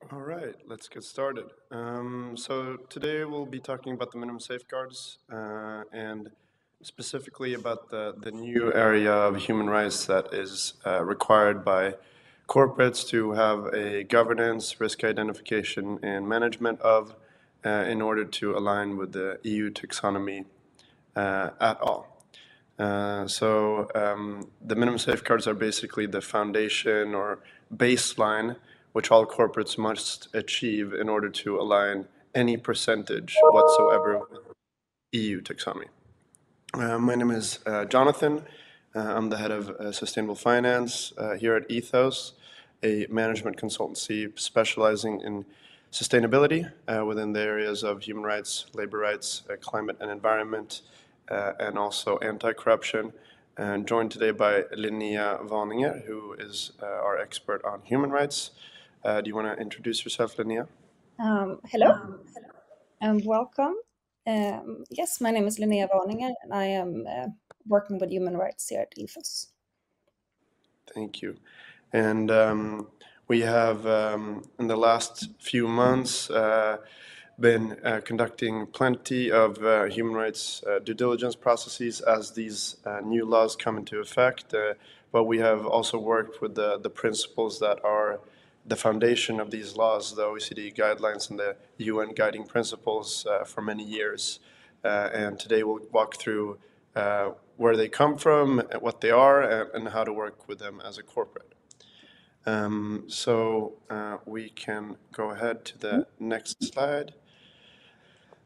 All right, let's get started. So today we'll be talking about the minimum safeguards and specifically about the new area of human rights that is required by corporates to have a governance, risk identification, and management of in order to align with the EU taxonomy at all. The minimum safeguards are basically the foundation or baseline which all corporates must achieve in order to align any percentage whatsoever with EU taxonomy. My name is Jonathan. I'm the head of sustainable finance here at Ethos, a management consultancy specializing in sustainability within the areas of human rights, labor rights, climate and environment, and also anti-corruption. And joined today by Linnea Vaninger, who is our expert on human rights. Do you want to introduce yourself, Linnea? Hello and welcome. Yes, my name is Linnea Vaninger and I am working with human rights here at Ethos. Thank you. And we have, in the last few months, been conducting plenty of human rights due diligence processes as these new laws come into effect. But we have also worked with the principles that are the foundation of these laws, the OECD guidelines and the UN guiding principles for many years. And today we'll walk through where they come from, what they are, and how to work with them as a corporate. We can go ahead to the next slide.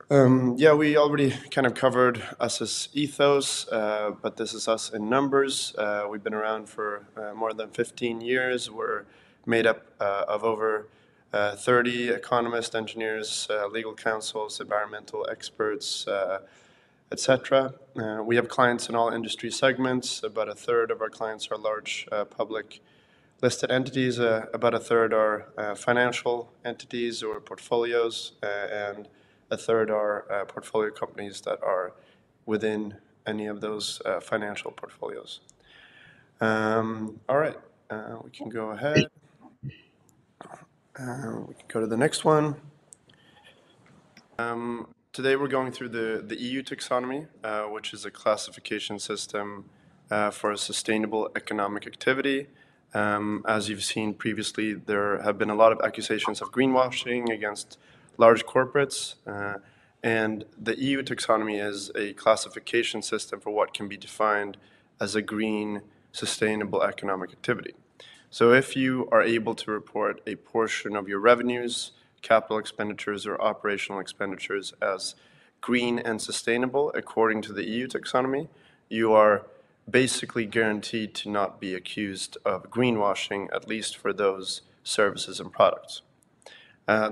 Yeah, we already kind of covered us as Ethos, but this is us in numbers. We've been around for more than 15 years. We're made up of over 30 economists, engineers, legal counsels, environmental experts, etc. We have clients in all industry segments. About a third of our clients are large public listed entities. About a third are financial entities or portfolios, and a third are portfolio companies that are within any of those financial portfolios. All right, we can go ahead. We can go to the next one. Today we're going through the EU Taxonomy, which is a classification system for a sustainable economic activity. As you've seen previously, there have been a lot of accusations of greenwashing against large corporates, and the EU taxonomy is a classification system for what can be defined as a green, sustainable economic activity. So if you are able to report a portion of your revenues, capital expenditures, or operational expenditures as green and sustainable according to the EU taxonomy, you are basically guaranteed to not be accused of greenwashing, at least for those services and products.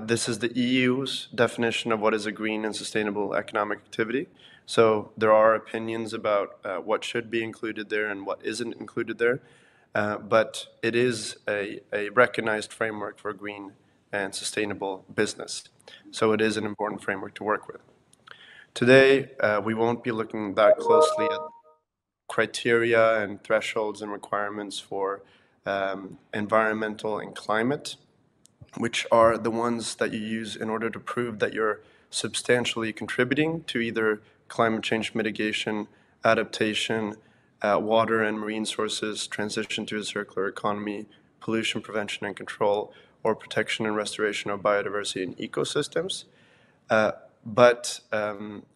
This is the EU's definition of what is a green and sustainable economic activity. So there are opinions about what should be included there and what isn't included there, but it is a recognized framework for green and sustainable business. So it is an important framework to work with. Today, we won't be looking that closely at criteria and thresholds and requirements for environmental and climate, which are the ones that you use in order to prove that you're substantially contributing to either climate change mitigation, adaptation, water and marine sources, transition to a circular economy, pollution prevention and control, or protection and restoration of biodiversity and ecosystems. But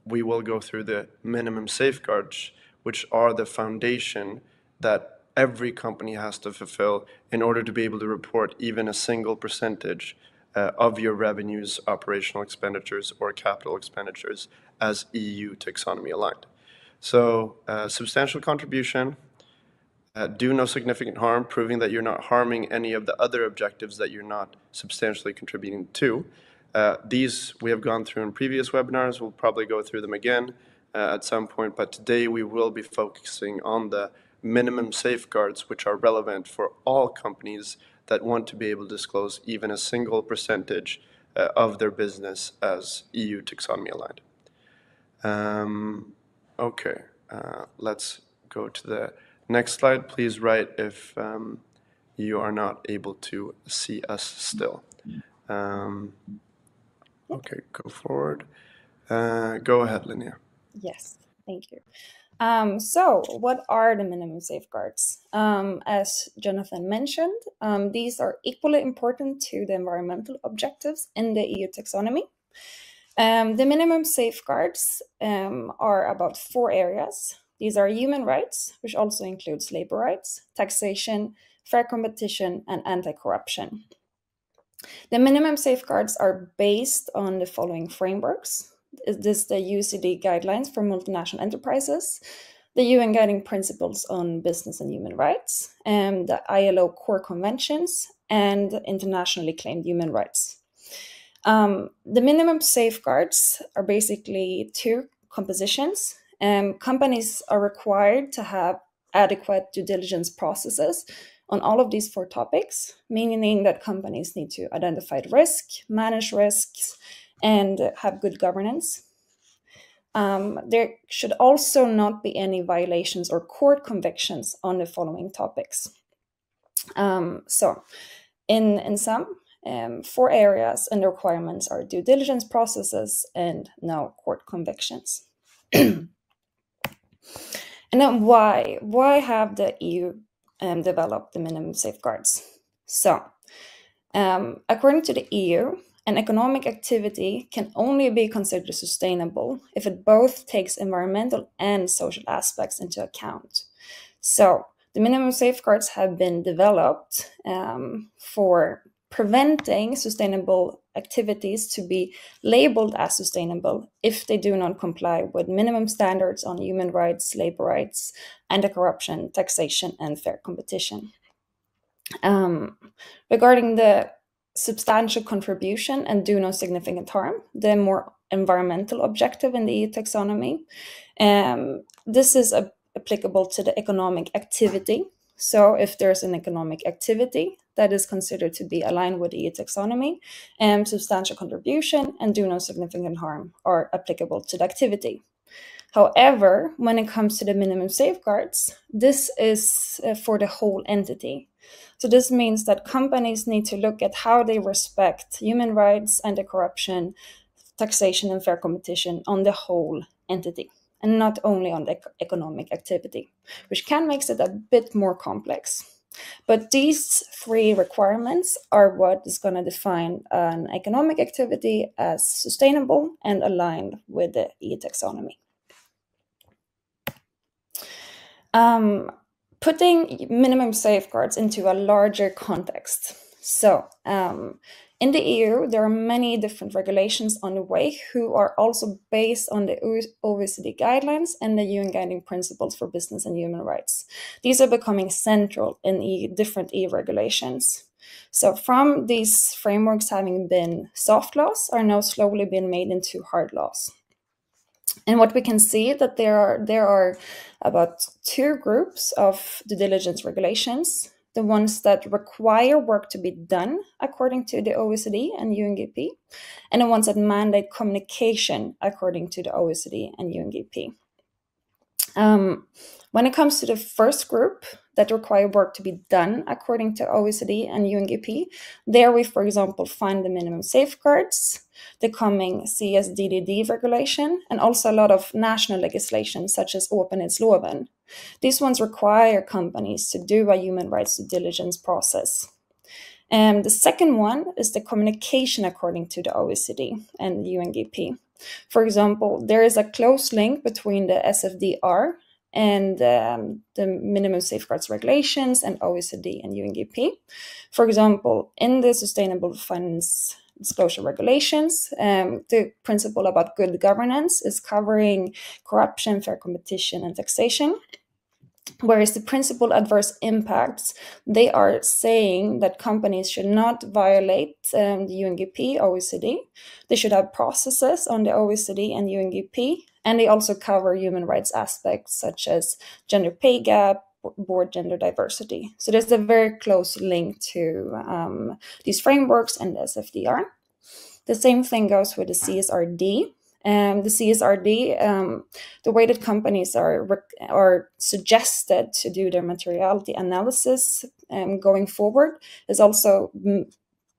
we will go through the minimum safeguards, which are the foundation that every company has to fulfill in order to be able to report even a single percentage of your revenues, operational expenditures, or capital expenditures as EU taxonomy aligned. So substantial contribution, do no significant harm, proving that you're not harming any of the other objectives that you're not substantially contributing to. These we have gone through in previous webinars. We'll probably go through them again at some point, but today we will be focusing on the minimum safeguards which are relevant for all companies that want to be able to disclose even a single percentage of their business as EU taxonomy aligned. Okay, let's go to the next slide. Please write if you are not able to see us still. Okay, go forward. Go ahead, Linnea. Yes, thank you. So what are the minimum safeguards? As Jonathan mentioned, these are equally important to the environmental objectives in the EU taxonomy. The minimum safeguards are about 4 areas. These are human rights, which also includes labor rights, taxation, fair competition, and anti-corruption. The minimum safeguards are based on the following frameworks. This is the OECD guidelines for multinational enterprises, the UN Guiding Principles on Business and Human Rights, and the ILO core conventions, and internationally claimed human rights. The minimum safeguards are basically 2 compositions. Companies are required to have adequate due diligence processes on all of these 4 topics, meaning that companies need to identify risk, manage risks, and have good governance. There should also not be any violations or court convictions on the following topics. So, in sum, 4 areas and the requirements are due diligence processes and no court convictions. And then why have the EU developed the minimum safeguards? So, according to the EU, an economic activity can only be considered sustainable if it both takes environmental and social aspects into account. So, the minimum safeguards have been developed for preventing sustainable activities to be labeled as sustainable if they do not comply with minimum standards on human rights, labor rights, anti-corruption, taxation, and fair competition. Regarding the substantial contribution and do no significant harm, the more environmental objective in the EU taxonomy, this is applicable to the economic activity. So if there's an economic activity that is considered to be aligned with the EU taxonomy, substantial contribution and do no significant harm are applicable to the activity. However, when it comes to the minimum safeguards, this is for the whole entity. So this means that companies need to look at how they respect human rights, anti-corruption, taxation, and fair competition on the whole entity, and not only on the economic activity, which can make it a bit more complex. But these 3 requirements are what is going to define an economic activity as sustainable and aligned with the EU taxonomy. Putting minimum safeguards into a larger context. So, in the EU, there are many different regulations on the way who are also based on the OECD guidelines and the UN Guiding Principles for Business and Human Rights. These are becoming central in different EU regulations. So from these frameworks having been soft laws are now slowly being made into hard laws. And what we can see that there are about 2 groups of due diligence regulations, the ones that require work to be done according to the OECD and UNGP, and the ones that mandate communication according to the OECD and UNGP. When it comes to the first group that require work to be done according to OECD and UNGP, there we, for example, find the minimum safeguards, the coming CSDDD regulation, and also a lot of national legislation such as åpenhetsloven. These ones require companies to do a human rights due diligence process. And the second one is the communication according to the OECD and the UNGP. For example, there is a close link between the SFDR and the minimum safeguards regulations and OECD and UNGP. For example, in the sustainable finance disclosure regulations, the principle about good governance is covering corruption, fair competition, and taxation. Whereas the principal adverse impacts, they are saying that companies should not violate the UNGP, OECD. They should have processes on the OECD and UNGP, and they also cover human rights aspects such as gender pay gap, board gender diversity. So there's a very close link to these frameworks and the SFDR. The same thing goes with the CSRD. The CSRD, the way that companies are suggested to do their materiality analysis going forward is also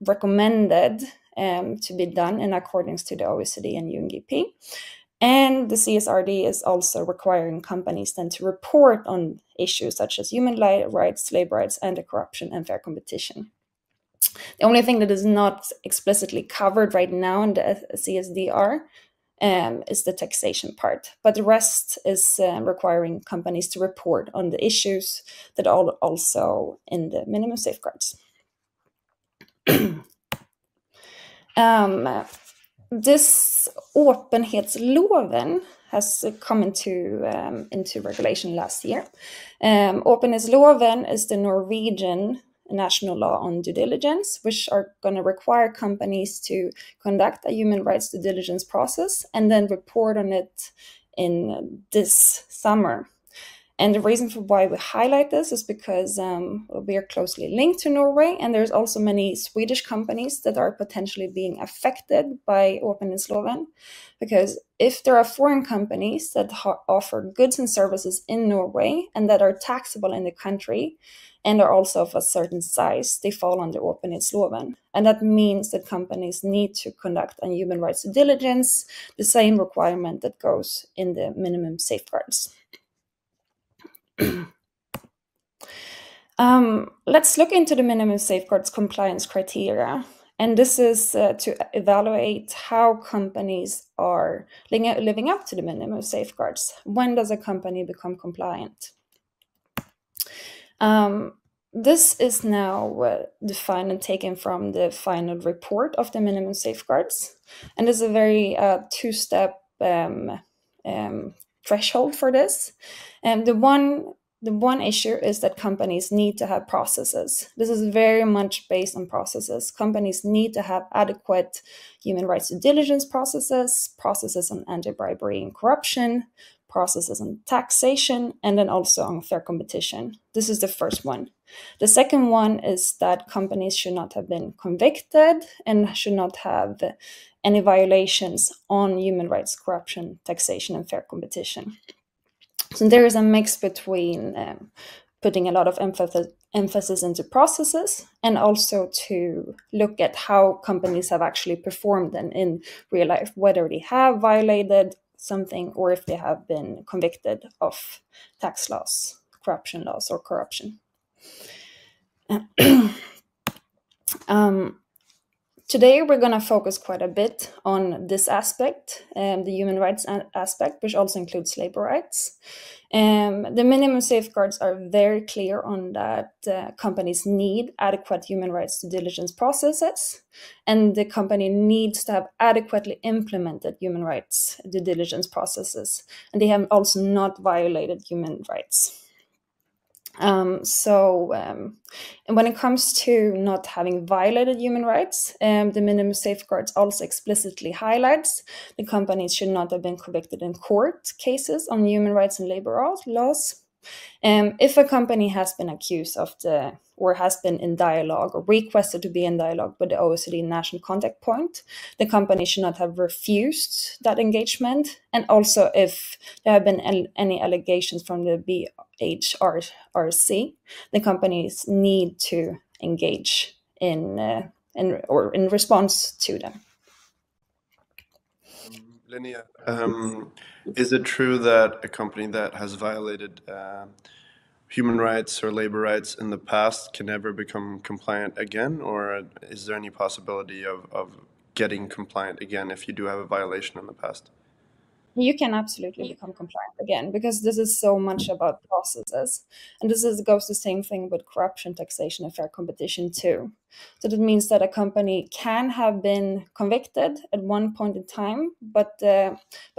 recommended to be done in accordance to the OECD and UNGP. And the CSRD is also requiring companies then to report on issues such as human rights, labor rights, anti-corruption, and fair competition. The only thing that is not explicitly covered right now in the CSDR is the taxation part, but the rest is requiring companies to report on the issues that are also in the minimum safeguards. This openhetsloven has come into regulation last year. Openhetsloven is the Norwegian national law on due diligence, which are going to require companies to conduct a human rights due diligence process and then report on it in this summer. And the reason for why we highlight this is because we are closely linked to Norway, and there's also many Swedish companies that are potentially being affected by openhetsloven. Because if there are foreign companies that offer goods and services in Norway and that are taxable in the country and are also of a certain size, they fall under openhetsloven. And that means that companies need to conduct a human rights due diligence, the same requirement that goes in the minimum safeguards. Let's look into the minimum safeguards compliance criteria. And this is to evaluate how companies are living up to the minimum safeguards. When does a company become compliant? This is now defined and taken from the final report of the minimum safeguards. And there's a very two-step threshold for this. And the one issue is that companies need to have processes. This is very much based on processes. Companies need to have adequate human rights due diligence processes, processes on anti-bribery and corruption, processes on taxation, and then also on fair competition. This is the first one. The second one is that companies should not have been convicted and should not have any violations on human rights, corruption, taxation, and fair competition. So there is a mix between putting a lot of emphasis into processes and also to look at how companies have actually performed in real life, whether they have violated something or if they have been convicted of tax laws, corruption laws, or corruption. Today, we're going to focus quite a bit on this aspect, the human rights aspect, which also includes labor rights. The minimum safeguards are very clear on that companies need adequate human rights due diligence processes, and the company needs to have adequately implemented human rights due diligence processes, and they have also not violated human rights. And when it comes to not having violated human rights, the minimum safeguards also explicitly highlights the companies should not have been convicted in court cases on human rights and labor laws. If a company has been accused of or has been in dialogue or requested to be in dialogue with the OECD National Contact Point, the company should not have refused that engagement. And also if there have been any allegations from the BHRC, the companies need to engage in response to them. Linnea, is it true that a company that has violated human rights or labor rights in the past can never become compliant again, or is there any possibility of getting compliant again if you do have a violation in the past? You can absolutely become compliant again, because this is so much about processes. And goes the same thing with corruption, taxation, and fair competition too. So that means that a company can have been convicted at one point in time, but the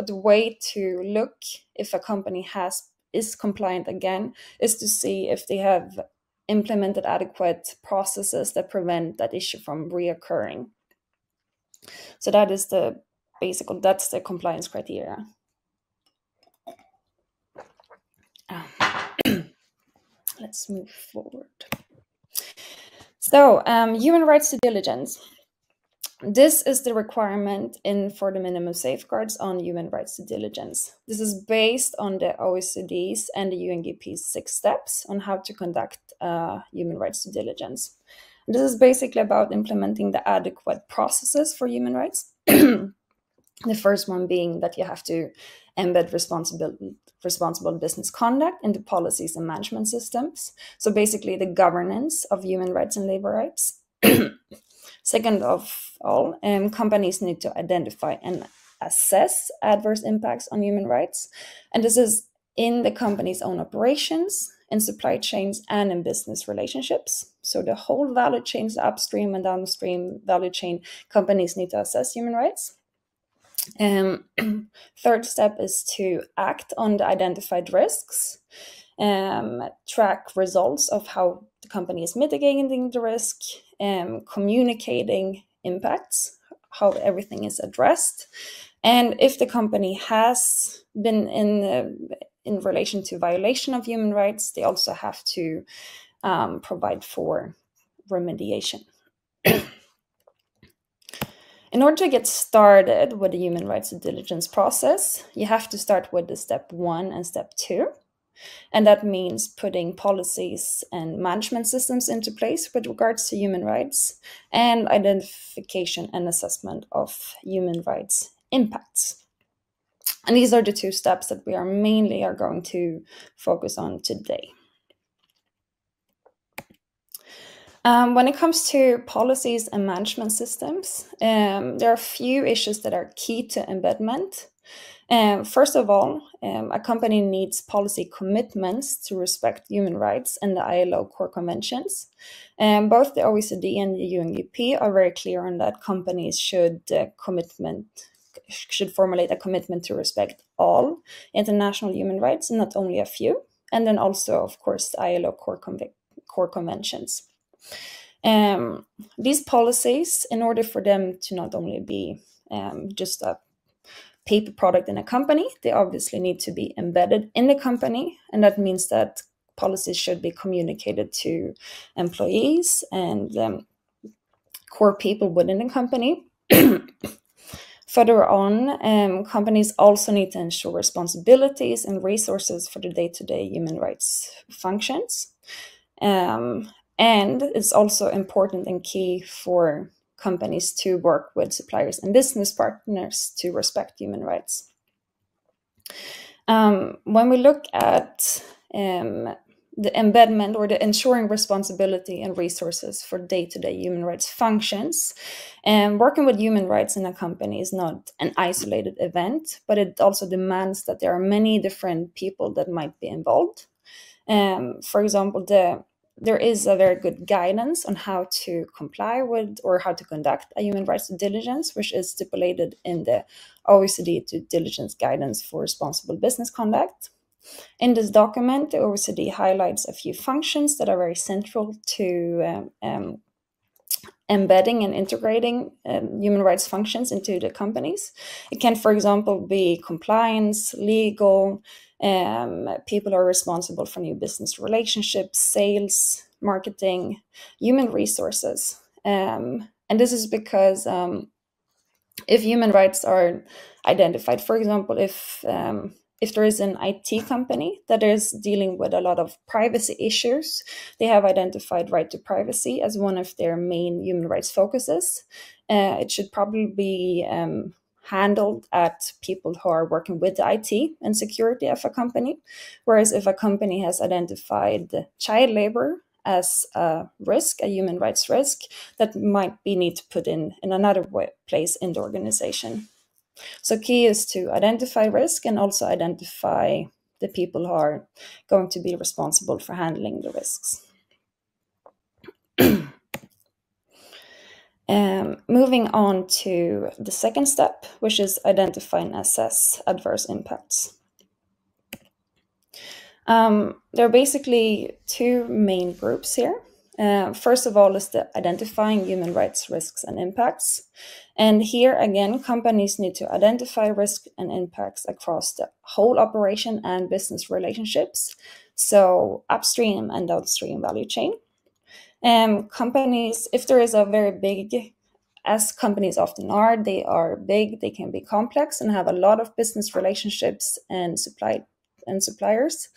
way to look if a company is compliant again is to see if they have implemented adequate processes that prevent that issue from reoccurring. So that is that's the compliance criteria. Let's move forward. So, human rights due diligence. This is the requirement for the minimum safeguards on human rights due diligence. This is based on the OECD's and the UNGP's 6 steps on how to conduct human rights due diligence. This is basically about implementing the adequate processes for human rights. The first one being that you have to embed responsible business conduct into policies and management systems. So basically the governance of human rights and labor rights. Second of all, companies need to identify and assess adverse impacts on human rights. And this is in the company's own operations, in supply chains, and in business relationships. So the whole value chains, upstream and downstream value chain, companies need to assess human rights. Third step is to act on the identified risks, track results of how the company is mitigating the risk, communicating impacts, how everything is addressed. And if the company has been in relation to violation of human rights, they also have to provide for remediation. In order to get started with the human rights due diligence process, you have to start with the step 1 and step 2. And that means putting policies and management systems into place with regards to human rights, and identification and assessment of human rights impacts. And these are the 2 steps that we mainly are going to focus on today. When it comes to policies and management systems, there are a few issues that are key to embedment. First of all, a company needs policy commitments to respect human rights and the ILO core conventions. Both the OECD and the UNGP are very clear on that companies should formulate a commitment to respect all international human rights and not only a few. And then also, of course, the ILO core conventions. These policies, in order for them to not only be just a paper product in a company, they obviously need to be embedded in the company, and that means that policies should be communicated to employees and core people within the company. Further on, companies also need to ensure responsibilities and resources for the day-to-day human rights functions. And it's also important and key for companies to work with suppliers and business partners to respect human rights. When we look at the embedment or the ensuring responsibility and resources for day-to-day human rights functions, working with human rights in a company is not an isolated event, but it also demands that there are many different people that might be involved. For example, there is a very good guidance on how to comply with or how to conduct a human rights due diligence, which is stipulated in the OECD due diligence guidance for responsible business conduct. In this document, the OECD highlights a few functions that are very central to embedding and integrating human rights functions into the companies. It can, for example, be compliance, legal, people are responsible for new business relationships, sales, marketing, human resources. And this is because if human rights are identified, for example, if there is an IT company that is dealing with a lot of privacy issues, they have identified right to privacy as one of their main human rights focuses. It should probably be handled at people who are working with the IT and security of a company. Whereas if a company has identified child labor as a risk, a human rights risk, that might be need to put in another place in the organization. So key is to identify risk and also identify the people who are going to be responsible for handling the risks. Moving on to the second step, which is identify and assess adverse impacts. There are basically 2 main groups here. First of all is the identifying human rights risks and impacts. And here again, companies need to identify risks and impacts across the whole operation and business relationships. So upstream and downstream value chain. Companies, if there is a very big, as companies often are, they are big, they can be complex and have a lot of business relationships and suppliers.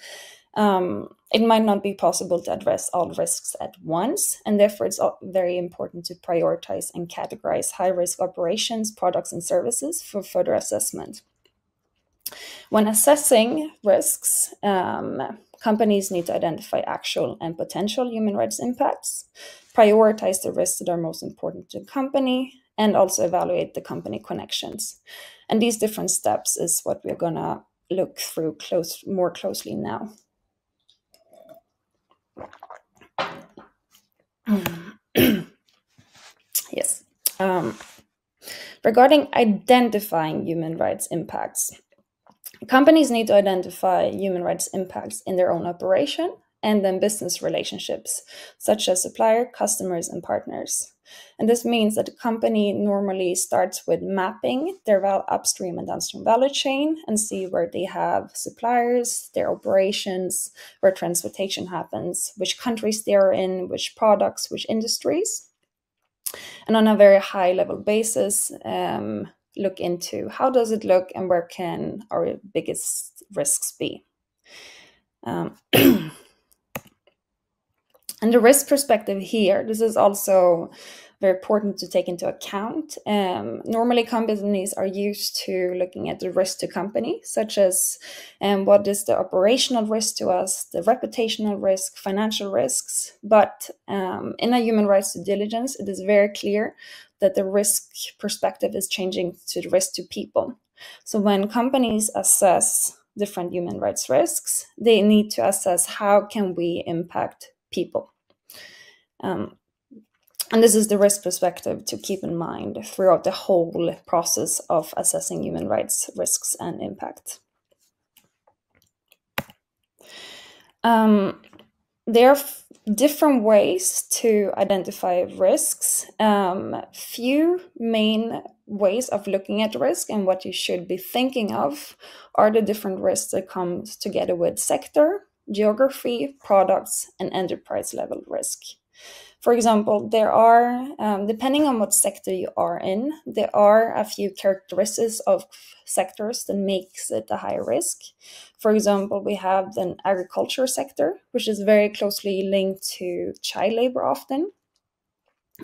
It might not be possible to address all risks at once, and therefore it's very important to prioritize and categorize high-risk operations, products, and services for further assessment. When assessing risks, companies need to identify actual and potential human rights impacts, prioritize the risks that are most important to the company, and also evaluate the company connections. And these different steps is what we're going to look through more closely now. Yes. Regarding identifying human rights impacts, companies need to identify human rights impacts in their own operation and then business relationships, such as supplier, customers, and partners. And this means that the company normally starts with mapping their upstream and downstream value chain and see where they have suppliers, their operations, where transportation happens, which countries they are in, which products, which industries. And on a very high level basis, look into how does it look and where can our biggest risks be. And the risk perspective here, this is also very important to take into account. Normally, companies are used to looking at the risk to company, such as what is the operational risk to us, the reputational risk, financial risks. But in a human rights due diligence, it is very clear that the risk perspective is changing to the risk to people. So when companies assess different human rights risks, they need to assess how can we impact people. And this is the risk perspective to keep in mind throughout the whole process of assessing human rights risks and impact. There are different ways to identify risks. Few main ways of looking at risk and what you should be thinking of are the different risks that come together with sector, geography, products, and enterprise level risk. For example, there are, depending on what sector you are in, there are a few characteristics of sectors that makes it a higher risk. For example, we have the agriculture sector, which is very closely linked to child labor often.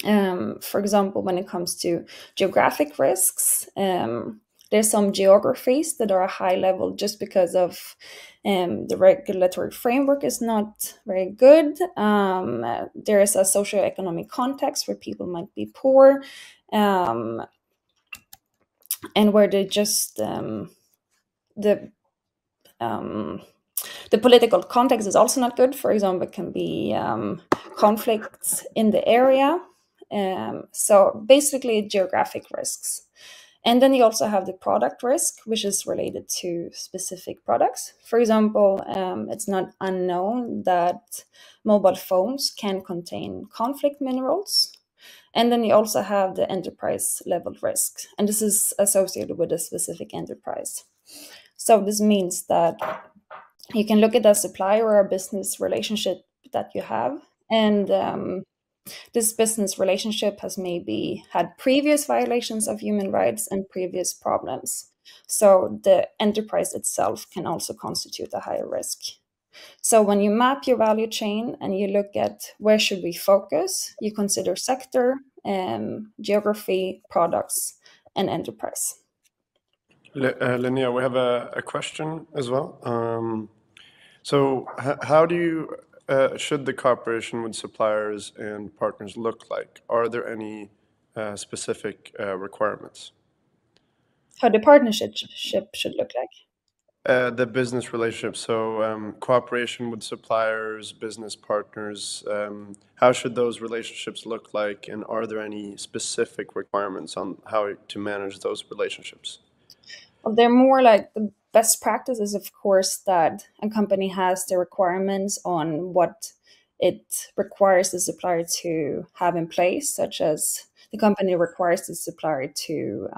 For example, when it comes to geographic risks, there's some geographies that are a high level just because of the regulatory framework is not very good. There is a socioeconomic context where people might be poor, and where they just the political context is also not good. For example, it can be conflicts in the area. So basically geographic risks. And then you also have the product risk, which is related to specific products. For example, it's not unknown that mobile phones can contain conflict minerals. And then you also have the enterprise level risk. And this is associated with a specific enterprise. So this means that you can look at a supplier or a business relationship that you have, and this business relationship has maybe had previous violations of human rights and previous problems. So the enterprise itself can also constitute a higher risk. So when you map your value chain and you look at where should we focus, you consider sector, geography, products, and enterprise. Linnea, we have a question as well. So how do you, should the cooperation with suppliers and partners look like? Are there any specific requirements? How the partnership should look like? The business relationship, so cooperation with suppliers, business partners, how should those relationships look like, and are there any specific requirements on how to manage those relationships? Well, they're more like the best practice is, of course, that a company has the requirements on what it requires the supplier to have in place, such as the company requires the supplier to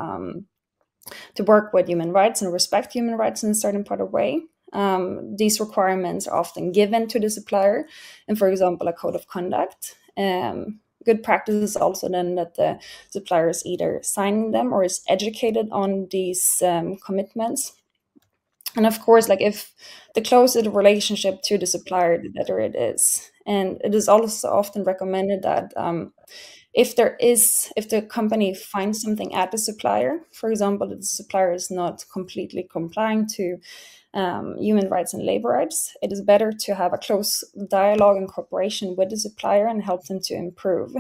work with human rights and respect human rights in a certain part of way. These requirements are often given to the supplier, and for example, a code of conduct. Good practice is also then that the supplier is either signing them or is educated on these commitments. And of course, like if the closer the relationship to the supplier, the better it is. And it is also often recommended that if the company finds something at the supplier, for example, that the supplier is not completely complying to human rights and labor rights, it is better to have a close dialogue and cooperation with the supplier and help them to improve,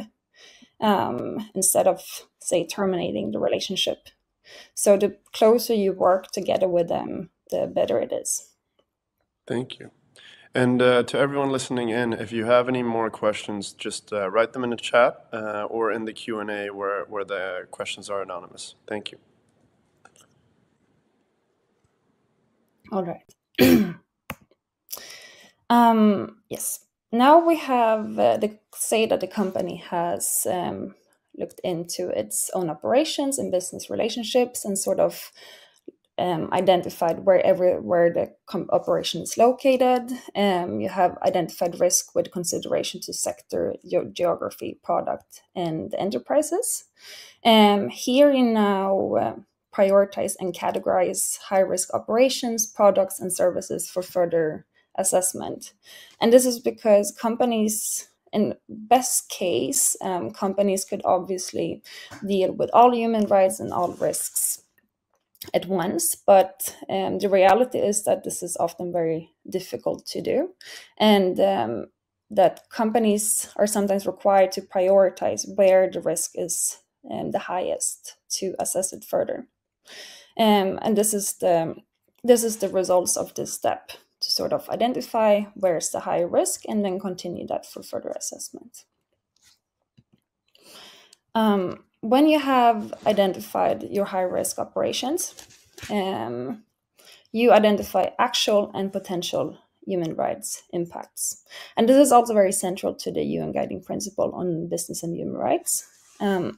instead of, say, terminating the relationship. So the closer you work together with them, the better it is. Thank you. And to everyone listening in, if you have any more questions, just write them in the chat or in the Q&A where the questions are anonymous. Thank you. All right. Yes. Now we have say that the company has looked into its own operations and business relationships and sort of identified where the operation is located. You have identified risk with consideration to sector, geography, product, and enterprises. Here you now prioritize and categorize high-risk operations, products, and services for further assessment. And this is because companies, in best case, companies could obviously deal with all human rights and all risks at once, but the reality is that this is often very difficult to do, and that companies are sometimes required to prioritize where the risk is the highest to assess it further. And this is the results of this step, to sort of identify where's the high risk and then continue that for further assessment. When you have identified your high-risk operations, you identify actual and potential human rights impacts. And this is also very central to the UN Guiding Principle on Business and Human Rights. And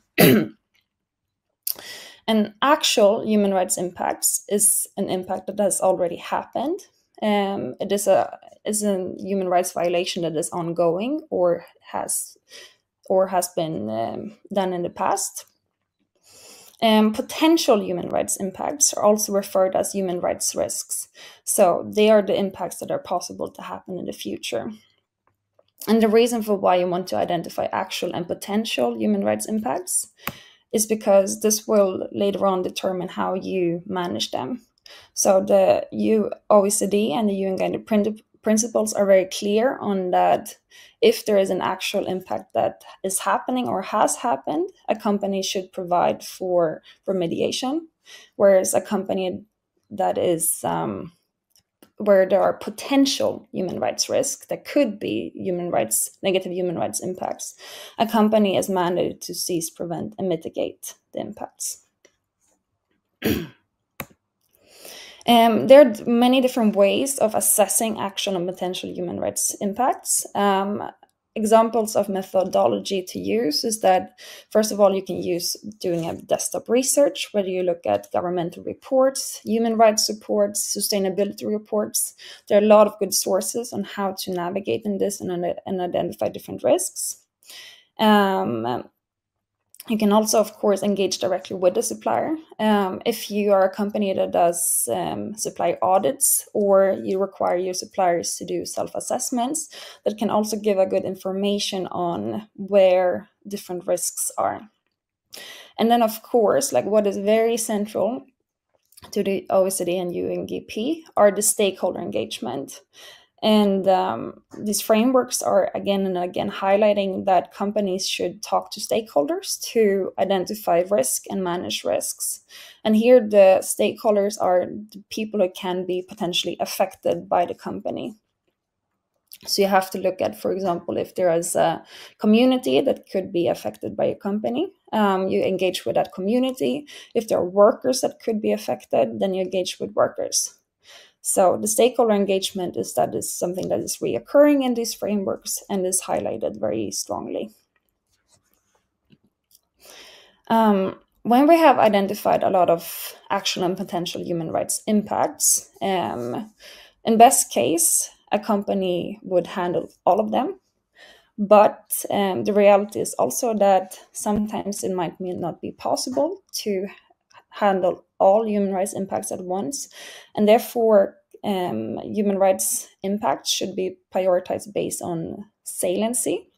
actual human rights impacts is an impact that has already happened. It is a human rights violation that is ongoing or has been done in the past. Potential human rights impacts are also referred as human rights risks. So they are the impacts that are possible to happen in the future. And the reason for why you want to identify actual and potential human rights impacts is because this will later on determine how you manage them. So the OECD and the UN Guiding Principles are very clear on that. If there is an actual impact that is happening or has happened, a company should provide for remediation, whereas a company that is where there are potential human rights risks, that could be negative human rights impacts, a company is mandated to cease, prevent, and mitigate the impacts. There are many different ways of assessing actual and potential human rights impacts. Examples of methodology to use is that, first of all, you can use doing a desktop research, whether you look at governmental reports, human rights reports, sustainability reports. There are a lot of good sources on how to navigate in this and identify different risks. You can also, of course, engage directly with the supplier. If you are a company that does supply audits, or you require your suppliers to do self-assessments, that can also give a good information on where different risks are. And then, of course, like what is very central to the OECD and UNGP are the stakeholder engagement. And these frameworks are again and again highlighting that companies should talk to stakeholders to identify risk and manage risks. And here the stakeholders are the people who can be potentially affected by the company. So you have to look at, for example, if there is a community that could be affected by a company, you engage with that community. If there are workers that could be affected, then you engage with workers. So the stakeholder engagement is something that is reoccurring in these frameworks and is highlighted very strongly. When we have identified a lot of actual and potential human rights impacts, in best case, a company would handle all of them. But the reality is also that sometimes it might not be possible to handle all human rights impacts at once, and therefore human rights impacts should be prioritized based on saliency.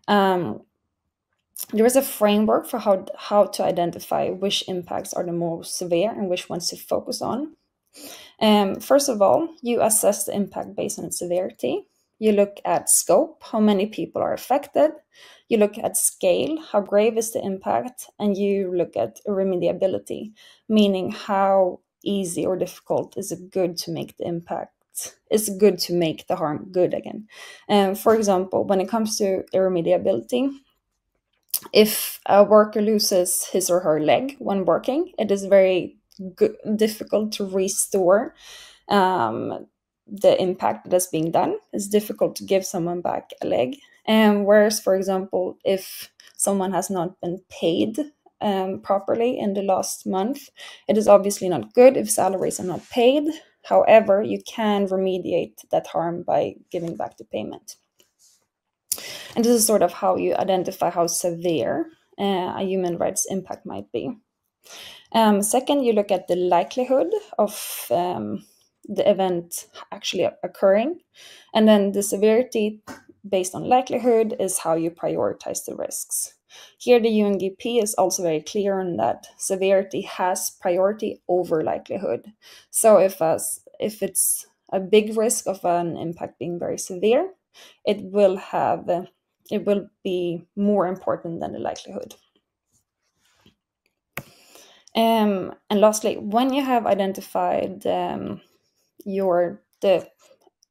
There is a framework for how to identify which impacts are the most severe and which ones to focus on. First of all, you assess the impact based on its severity. You look at scope, how many people are affected. You look at scale, how grave is the impact, and you look at remediability, meaning how easy or difficult is it good to make the impact. It's good to make the harm good again. For example, when it comes to irremediability, if a worker loses his or her leg when working, it is very difficult to restore the impact that's being done. It's difficult to give someone back a leg. Whereas, for example, if someone has not been paid properly in the last month, it is obviously not good if salaries are not paid. However, you can remediate that harm by giving back the payment. And this is sort of how you identify how severe a human rights impact might be. Second, you look at the likelihood of the event actually occurring. And then the severity based on likelihood is how you prioritize the risks. Here, the UNGP is also very clear on that severity has priority over likelihood. So if it's a big risk of an impact being very severe, it will be more important than the likelihood. And lastly, when you have identified the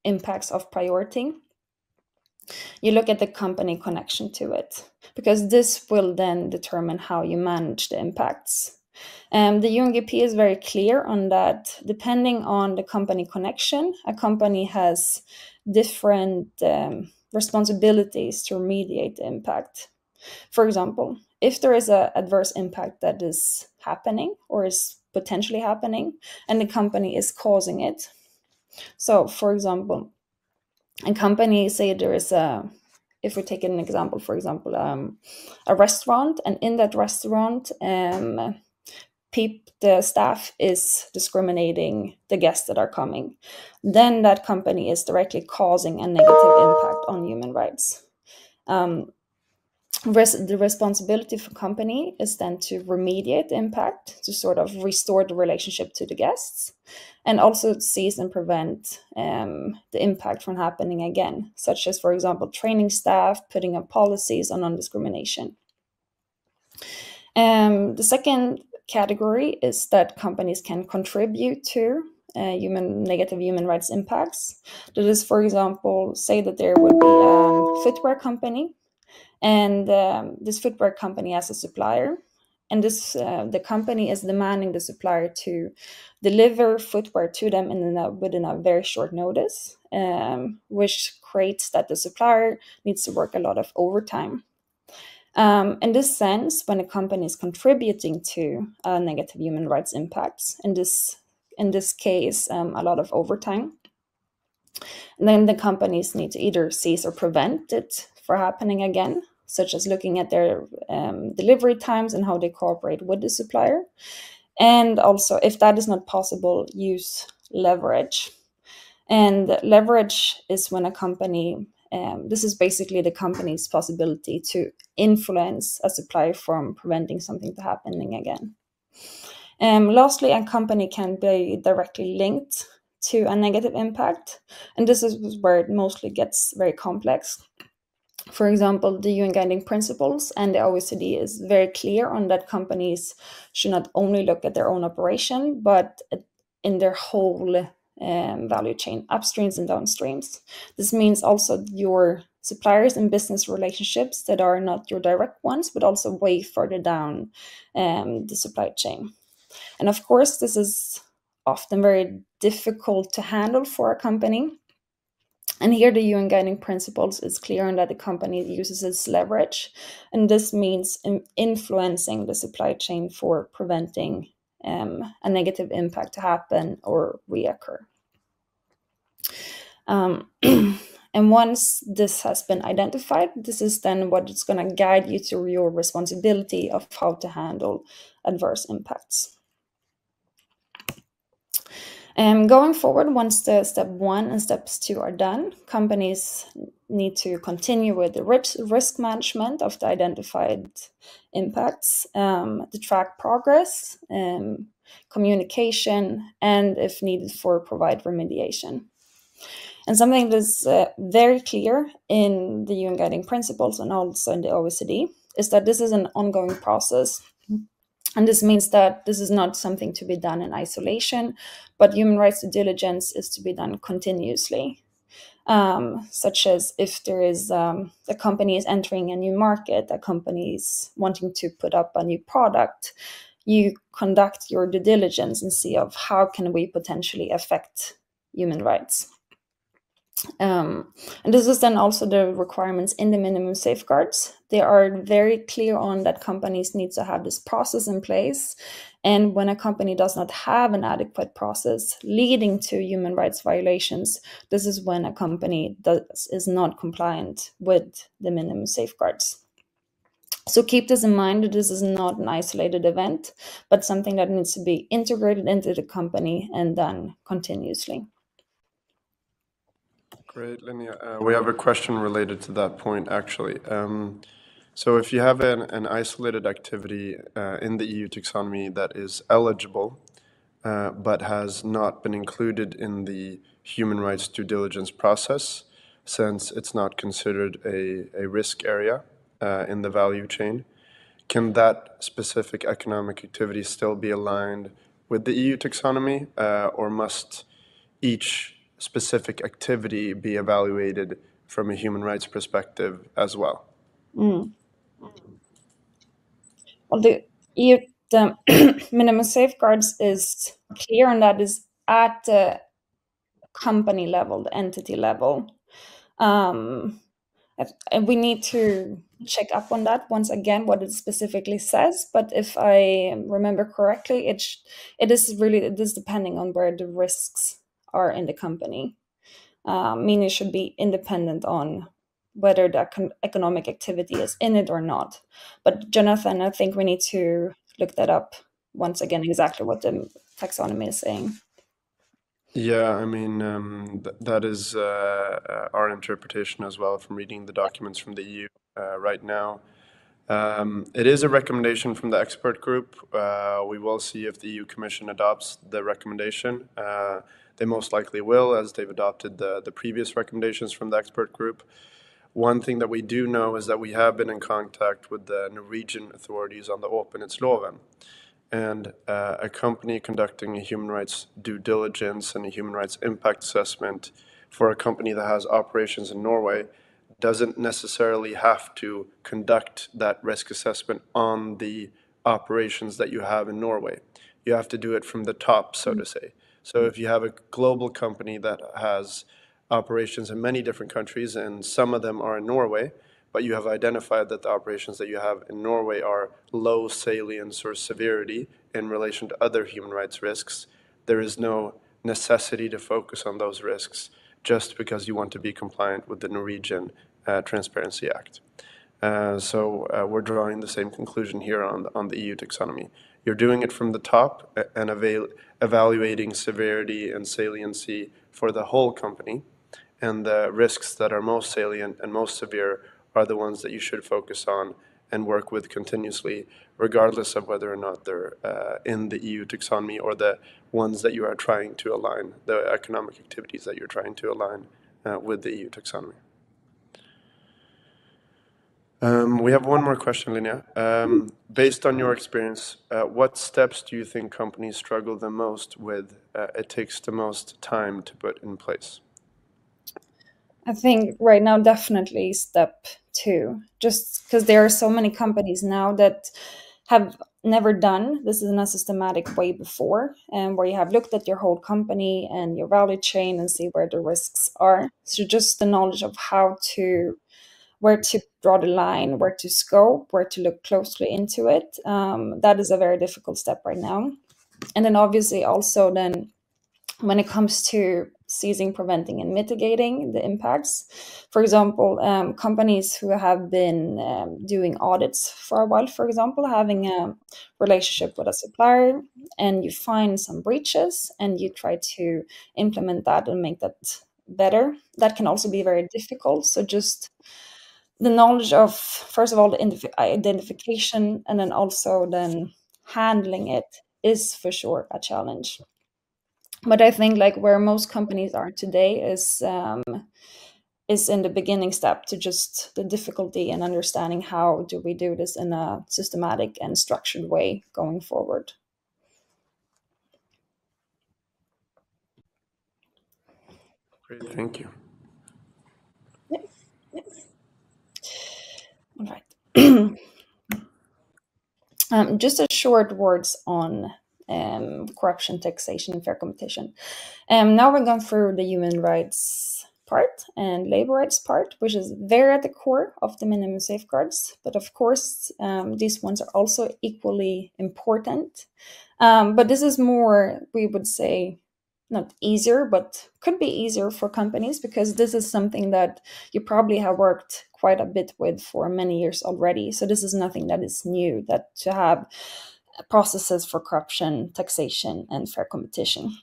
impacts of priority, you look at the company connection to it, because this will then determine how you manage the impacts. The UNGP is very clear on that. Depending on the company connection, a company has different responsibilities to remediate the impact. For example, if there is an adverse impact that is happening or is potentially happening, and the company is causing it. So, for example, a company, say there is if we take an example, for example, a restaurant, and in that restaurant, the staff is discriminating the guests that are coming, then that company is directly causing a negative impact on human rights. The responsibility for company is then to remediate the impact, to sort of restore the relationship to the guests, and also seize and prevent the impact from happening again, such as, for example, training staff, putting up policies on non-discrimination. The second category is that companies can contribute to negative human rights impacts. That is, for example, say that there would be a footwear company, and this footwear company has a supplier, and the company is demanding the supplier to deliver footwear to them within a very short notice, which creates that the supplier needs to work a lot of overtime. In this sense, when a company is contributing to negative human rights impacts, in this case, a lot of overtime, then the companies need to either cease or prevent it from happening again, such as looking at their delivery times and how they cooperate with the supplier. And also, if that is not possible, use leverage. And leverage is when a company, this is basically the company's possibility to influence a supplier from preventing something from happening again. Lastly, a company can be directly linked to a negative impact, and this is where it mostly gets very complex. For example, the UN Guiding Principles and the OECD is very clear on that companies should not only look at their own operation, but in their whole value chain, upstreams and downstreams. This means also your suppliers and business relationships that are not your direct ones, but also way further down the supply chain. And of course, this is often very difficult to handle for a company. And here the UN Guiding Principles is clear on that the company uses its leverage, and this means influencing the supply chain for preventing a negative impact to happen or reoccur. And once this has been identified, this is then what is going to guide you to your responsibility of how to handle adverse impacts. Going forward, once the step 1 and steps 2 are done, companies need to continue with the risk management of the identified impacts, to track progress, communication, and if needed provide remediation. And something that's very clear in the UN Guiding Principles and also in the OECD is that this is an ongoing process. And this means that this is not something to be done in isolation, but human rights due diligence is to be done continuously. Such as if there is a company is entering a new market, a company is wanting to put up a new product, you conduct your due diligence and see of how can we potentially affect human rights. And this is then also the requirements in the minimum safeguards. They are very clear on that companies need to have this process in place. And when a company does not have an adequate process leading to human rights violations, this is when a company is not compliant with the minimum safeguards. So keep this in mind that this is not an isolated event, but something that needs to be integrated into the company and done continuously. Great, Linnea. We have a question related to that point, actually. So if you have an isolated activity in the EU taxonomy that is eligible, but has not been included in the human rights due diligence process, since it's not considered a risk area in the value chain, can that specific economic activity still be aligned with the EU taxonomy, or must each specific activity be evaluated from a human rights perspective as well? Well, the EU the minimum safeguards is clear, and that is at the company level, the entity level. And we need to check up on that once again, what it specifically says. But if I remember correctly, it is depending on where the risks are in the company. Meaning it should be independent on whether the economic activity is in it or not. But Jonathan, I think we need to look that up once again, exactly what the taxonomy is saying. Yeah, I mean, that is our interpretation as well from reading the documents from the EU right now. It is a recommendation from the expert group. We will see if the EU Commission adopts the recommendation. They most likely will, as they've adopted the previous recommendations from the expert group. One thing that we do know is that we have been in contact with the Norwegian authorities on the åpenhetsloven. And a company conducting a human rights due diligence and a human rights impact assessment for a company that has operations in Norway doesn't necessarily have to conduct that risk assessment on the operations that you have in Norway. You have to do it from the top, so to say. So if you have a global company that has operations in many different countries, and some of them are in Norway, but you have identified that the operations that you have in Norway are low salience or severity in relation to other human rights risks, there is no necessity to focus on those risks just because you want to be compliant with the Norwegian Transparency Act. So we're drawing the same conclusion here on the EU taxonomy. You're doing it from the top and evaluating severity and saliency for the whole company, and the risks that are most salient and most severe are the ones that you should focus on and work with continuously, regardless of whether or not they're in the EU taxonomy or the ones that you are trying to align, the economic activities that you're trying to align with the EU taxonomy. We have one more question, Linnea. Based on your experience, what steps do you think companies struggle the most with, it takes the most time to put in place? I think right now, definitely step 2, just because there are so many companies now that have never done this in a systematic way before, and where you have looked at your whole company and your value chain and see where the risks are. So just the knowledge of where to draw the line, where to scope, where to look closely into it, that is a very difficult step right now. And then obviously also then when it comes to seizing, preventing, and mitigating the impacts. For example, companies who have been doing audits for a while, for example, having a relationship with a supplier, and you find some breaches and you try to implement that and make that better. That can also be very difficult. So just the knowledge of, first of all, the identification, and then also then handling it is for sure a challenge. But I think like where most companies are today is in the beginning step to just the difficulty in understanding how do we do this in a systematic and structured way going forward. Great, thank you. All right. Just a short words on corruption, taxation, and fair competition. Now we're going through the human rights part and labor rights part, which is very at the core of the minimum safeguards. But of course, these ones are also equally important. But this is more, we would say, not easier, but could be easier for companies, because this is something that you probably have worked quite a bit with for many years already. So this is nothing that is new, that to have processes for corruption, taxation, and fair competition.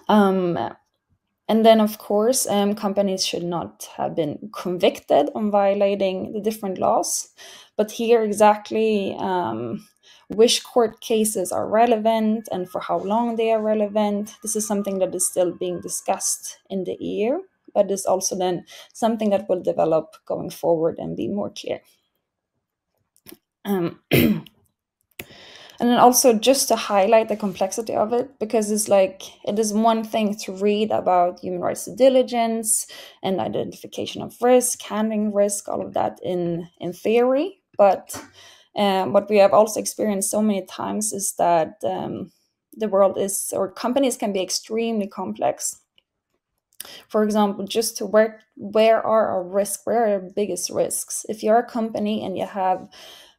And then, of course, companies should not have been convicted on violating the different laws. But here exactly which court cases are relevant and for how long they are relevant. This is something that is still being discussed in the EU, but is also then something that will develop going forward and be more clear. And then also just to highlight the complexity of it, because it's like, it is one thing to read about human rights due diligence and identification of risk, handling risk, all of that in theory. But what we have also experienced so many times is that the world is, or companies can be extremely complex. For example, just to where are our risks, where are our biggest risks? If you're a company and you have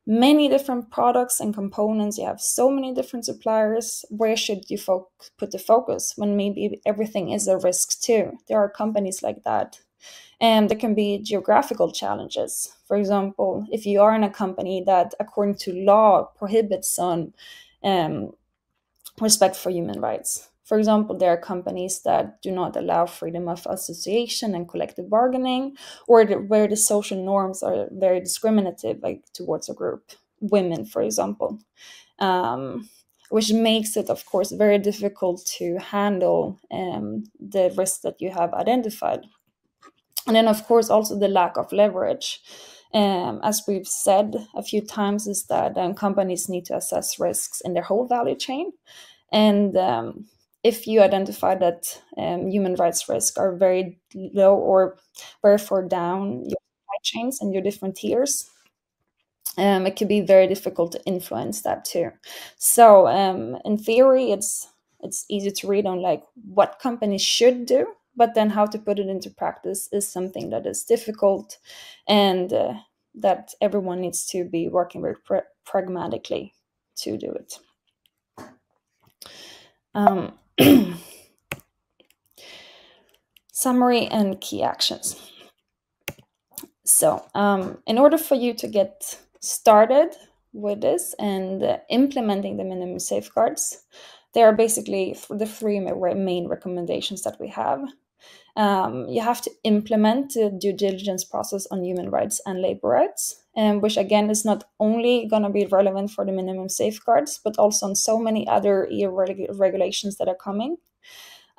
many different products and components, you have so many different suppliers, where should you put the focus when maybe everything is a risk too? There are companies like that. And there can be geographical challenges. For example, if you are in a company that, according to law, prohibits on respect for human rights. For example, there are companies that do not allow freedom of association and collective bargaining, or where the social norms are very discriminative, like towards a group, women, for example, which makes it, of course, very difficult to handle the risks that you have identified. And then, of course, also the lack of leverage. As we've said a few times, is that companies need to assess risks in their whole value chain. And if you identify that human rights risks are very low or very far down your supply chains and your different tiers, it can be very difficult to influence that too. So in theory, it's easy to read on like what companies should do, but then how to put it into practice is something that is difficult, and that everyone needs to be working very pragmatically to do it. Summary and key actions. So in order for you to get started with this and implementing the minimum safeguards, there are basically the three main recommendations that we have. You have to implement the due diligence process on human rights and labor rights, which again is not only going to be relevant for the minimum safeguards, but also on so many other EU regulations that are coming.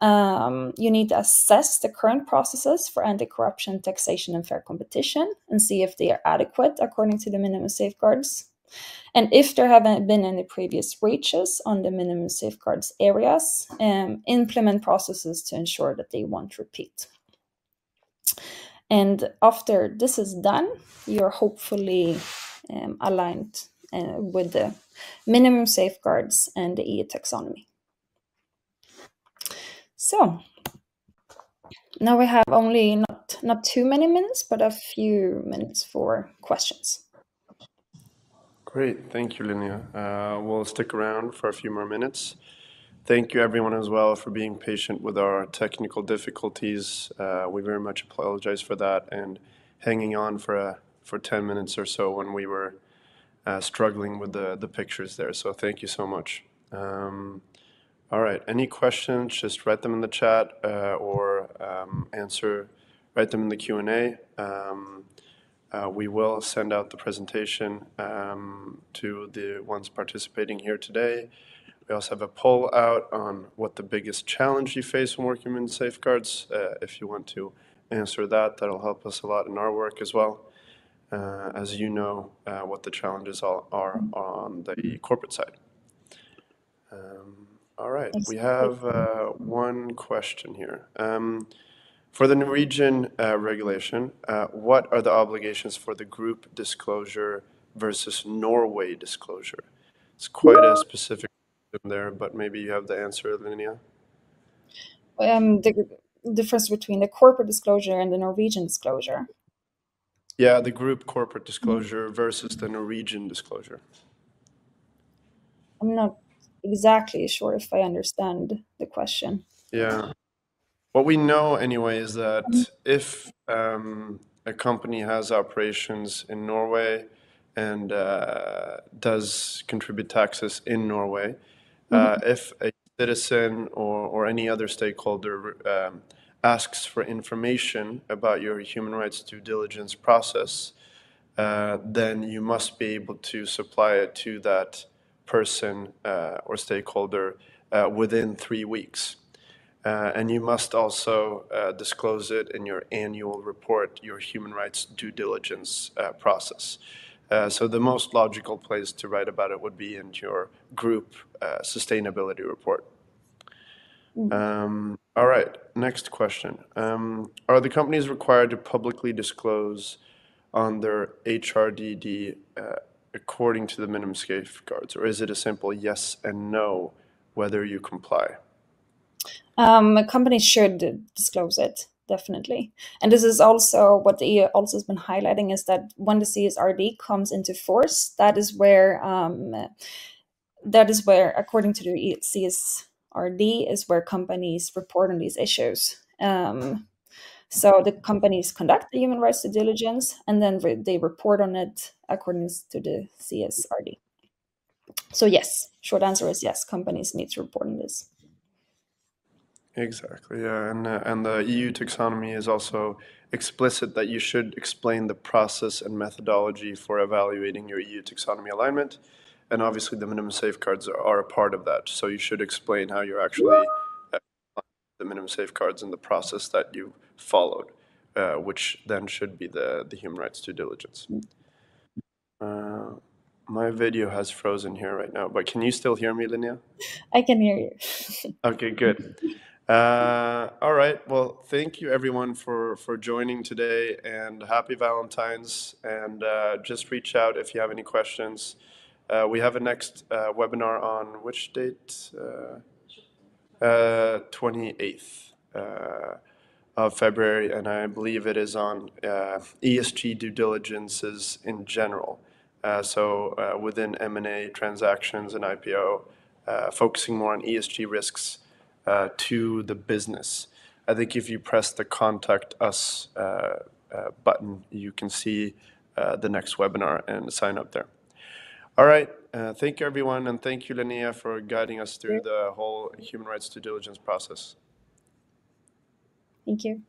You need to assess the current processes for anti-corruption, taxation, and fair competition and see if they are adequate according to the minimum safeguards. And if there haven't been any previous breaches on the minimum safeguards areas, implement processes to ensure that they won't repeat. And after this is done, you're hopefully aligned with the minimum safeguards and the EU taxonomy. So now we have only not too many minutes, but a few minutes for questions. Great, thank you, Linnea. We'll stick around for a few more minutes. Thank you everyone as well for being patient with our technical difficulties. We very much apologize for that and hanging on for 10 minutes or so when we were struggling with the pictures there. So thank you so much. All right, any questions, just write them in the chat or write them in the Q&A. We will send out the presentation to the ones participating here today. We also have a poll out on what the biggest challenge you face when working in safeguards. If you want to answer that, that'll help us a lot in our work as well. As you know, what the challenges are on the corporate side. All right, we have one question here. For the Norwegian regulation, what are the obligations for the group disclosure versus Norway disclosure? It's quite a specific question there, but maybe you have the answer, Linnea. The difference between the corporate disclosure and the Norwegian disclosure. Yeah, the group corporate disclosure versus the Norwegian disclosure. I'm not exactly sure if I understand the question. Yeah. What we know anyway is that if a company has operations in Norway and does contribute taxes in Norway, if a citizen or any other stakeholder asks for information about your human rights due diligence process, then you must be able to supply it to that person or stakeholder within 3 weeks. And you must also disclose it in your annual report, your human rights due diligence process. So the most logical place to write about it would be in your group sustainability report. All right, next question. Are the companies required to publicly disclose on their HRDD according to the minimum safeguards, or is it a simple yes and no whether you comply? A company should disclose it, definitely. And this is also what the EU also has been highlighting, is that when the CSRD comes into force, that is where, according to the CSRD, is where companies report on these issues. So the companies conduct the human rights due diligence, and then they report on it according to the CSRD. So yes, short answer is yes, companies need to report on this. Exactly, yeah, and the EU taxonomy is also explicit that you should explain the process and methodology for evaluating your EU taxonomy alignment, and obviously the minimum safeguards are a part of that. So you should explain how you're actually the minimum safeguards and the process that you followed, which then should be the human rights due diligence. My video has frozen here right now, but can you still hear me, Linnea? I can hear you. Okay, good. All right. Well, thank you everyone for joining today, and happy Valentine's. And just reach out if you have any questions. We have a next webinar on which date? 28th of February, and I believe it is on ESG due diligences in general. So within M&A transactions and IPO, focusing more on ESG risks to the business. I think if you press the Contact Us button, you can see the next webinar and sign up there. All right. Thank you, everyone, and thank you, Linnea, for guiding us through the whole human rights due diligence process. Thank you.